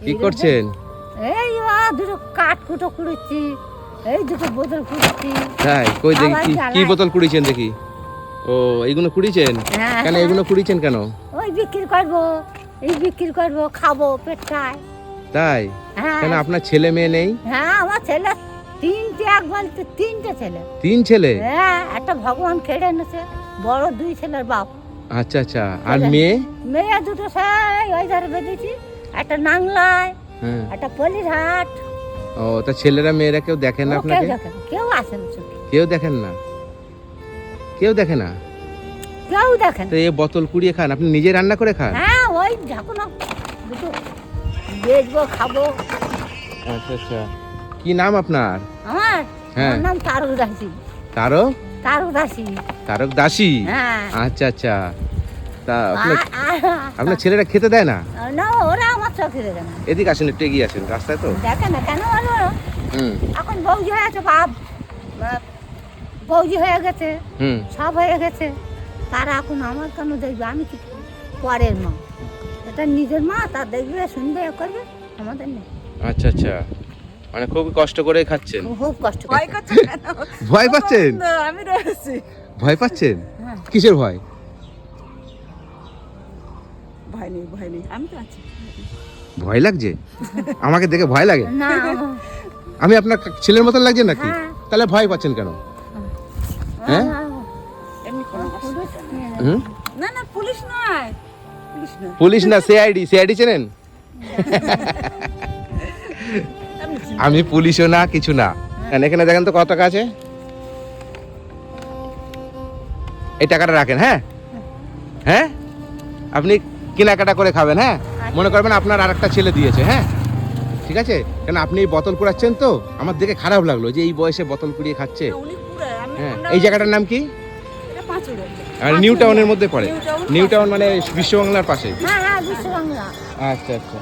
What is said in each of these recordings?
কি করছেন? এই দুটো কাঠ কুটো কুড়েছি, এই দুটো বোতল কুড়েছি। তাই কই দেখি আবার কি জ্বালাই। বোতল কুড়িয়েছেন দেখি। ও এইগুলো কুড়িয়েছেন? হ্যাঁ, কেন হ্যাঁ। এগুলো কুড়িয়েছেন কেন? ওই বিক্রি করবো, এই বিক্রি করবো, খাবো পেটটায়। তাই হ্যাঁ কেন আপনার ছেলে মেয়ে নেই? হ্যাঁ, আমার ছেলে তিনটে, এক বলতে তিনটে ছেলে। 3 ছেলে? হ্যাঁ, একটা ভগবান কেড়ে এনেছে, বড় 2 ছেলের বাপ। আচ্ছা আচ্ছা, আর ছেলে। মেয়ে? মেয়ে দুটো সেই ওই ধারে বেঁধেছি, একটা নাংলায়, হ্যাঁ। একটা পলিরহাট। ও তা ছেলেরা মেয়েরা কেউ দেখেন না কেউ আপনাকে? দেখে না, কেউ আসে না চোখে, কেউ দেখেন না? কেউ দেখে না? কেউ দেখে না। তো এই বোতল কুড়িয়ে খান? আপনি নিজে রান্না করে খান? হ্যাঁ, ওই যখন দুটো বেচবো, খাবো। আচ্ছা আচ্ছা, কি নাম আপনার? আমার হ্যাঁ। আমার নাম তারক দাসী। তারক? তারক দাসী। তারক দাসী? হ্যাঁ। আচ্ছা আচ্ছা, তা আ- আপনার ছেলেরা খেতে দেয় না? না, ওরা আমার চোখে দেখে না, এদিকে আসেন, একটু এগিয়ে আসেন, রাস্তায় তো। দেখে না কেন বলো? হুম এখন বৌজি হয়ে গেছে, বাপ বৌজি হয়ে গেছে, হুম। সব হয়ে গেছে, তারা এখন আমার কেন দেখবে? আমি কি পরের মা? এটা নিজের মা, তা দেখবে, শুনবে, এ করবে, আমাদের নেই। আচ্ছা আচ্ছা, মানে খুব কষ্ট করে খাচ্ছেন? খুব কষ্ট করে। ভয় করছে কেন? ভয় পাচ্ছেন? না, আমি রয়েছি। ভয় পাচ্ছেন? হ্যাঁ। কিসের ভয়? ভয় নেই, ভয় নেই, আমি তো আছি। ভয় লাগছে? আমাকে দেখে ভয় লাগে? না, আমি আপনার ছেলের মতন লাগছে নাকি? হ্যাঁ। তাহলে ভয় পাচ্ছেন কেন? হ্যাঁ? এমনি কোনো পুলিশ নিয়ে নেবে। হুম? না না, পুলিশ নয়, পুলিশ নয়। পুলিশ না, সিআইডি। সিআইডি চেনেন? আমি চিনি। আমি পুলিশও না, কিছু না। এখানে দেখেন তো কত টাকা আছে। এই টাকাটা রাখেন। হ্যাঁ হ্যাঁ, আপনি কেনাকাটা করে খাবেন। হ্যাঁ, মনে করবেন আপনার আরেকটা ছেলে দিয়েছে। হ্যাঁ, ঠিক আছে? কেন আপনি এই বোতল কুড়াচ্ছেন তো, আমার দেখে খারাপ লাগলো যে এই বয়সে বোতল কুড়িয়ে খাচ্ছে। না, উনি পুরো, আমি হ্যাঁ, আমরা- এই জায়গাটার নাম কি? এটা পাঁচুড়ে। আর নিউ টাউনের মধ্যে পড়ে? নিউ টাউন, নিউ টাউন মানে বিশ্ব বাংলার পাশে? হ্যাঁ হ্যাঁ, বিশ্ব বাংলা। আচ্ছা আচ্ছা,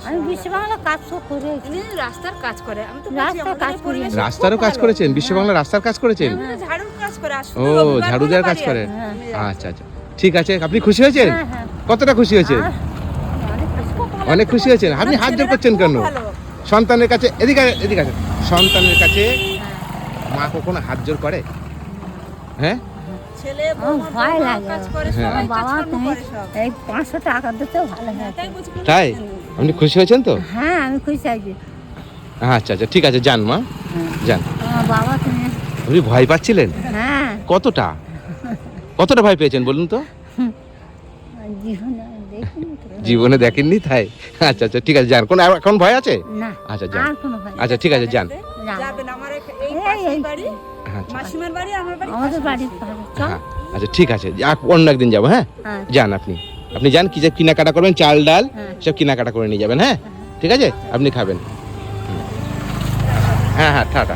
আমি বিশ্ব বাংলা কাজ তো করে। ইনি রাস্তার কাজ করে, আমি তো বলছি রাস্তার আমাদের কাজ এই করি। পরিবেশ রাস্তারও খুব কাজ ভালো। করেছেন? বিশ্ব বাংলা রাস্তার কাজ করেছেন? উনি ঝাড়ুর কাজ করে, আর শুধু ও, রবিবার ঝাড়ু করে দেওয়ার কাজ বাড়ি করেন? আসে। আমি আচ্ছা আচ্ছা, ঠিক আছে। আপনি খুশি হয়েছেন? হ্যাঁ হ্যাঁ, কতটা খুশি হয়েছেন? অনেক কষ্ট। খুব ভালো অনেক খুশি হয়েছেন? লাগছে। আপনি আমার হাত জোর ছেলেরা করছেন খুব কেন? ভালো। সন্তানের কাছে এদিকে এদিকে আছে, সন্তানের কাছে মা কখনো হাত জোর করে? হ্যাঁ, ছেলে আমার বৌমা ভয় বাবা লাগে। কাজ করে, হ্যাঁ। সবাই বাবা, কাজকর্ম তুমি করে সব। এই 500 টাকা দিতেও ভালো হ্যাঁ, হয়েছে। তাই বলছি কোনো তাই? অসুবিধা নেই। আপনি খুশি হয়েছেন তো? হ্যাঁ, আমি খুশি আছি। আচ্ছা আচ্ছা, ঠিক আছে, যান মা, হ্যাঁ। যান। আমার বাবা, তুমি। আপনি ভয় পাচ্ছিলেন? হ্যাঁ, কতটা কতটা ভয় পেয়েছেন বলুন তো? জীবনে দেখিনি তো। জীবনে দেখেননি তাই? আচ্ছা আচ্ছা, ঠিক আছে, যান। কোন এখন ভয় আছে? না, আচ্ছা, যান। আর কোনো ভয় নেই। আচ্ছা, ঠিক আছে, যান। যান। যাবেন, আমার এই এই, পাশেই এই। বাড়ি, আচ্ছা মাসিমার বাড়ি, আমার বাড়ি আমাদের পাশাপাশি। বাড়ির পাশে। চল। হ্যাঁ, আচ্ছা, ঠিক আছে, অন্য একদিন যাবো। হ্যাঁ, হ্যাঁ। যান। আপনি আপনি যান, কি যে কেনাকাটা করবেন, চাল ডাল হ্যাঁ। সব কেনাকাটা করে নিয়ে যাবেন। হ্যাঁ, ঠিক আছে, আপনি খাবেন। হ্যাঁ হ্যাঁ, টাটা।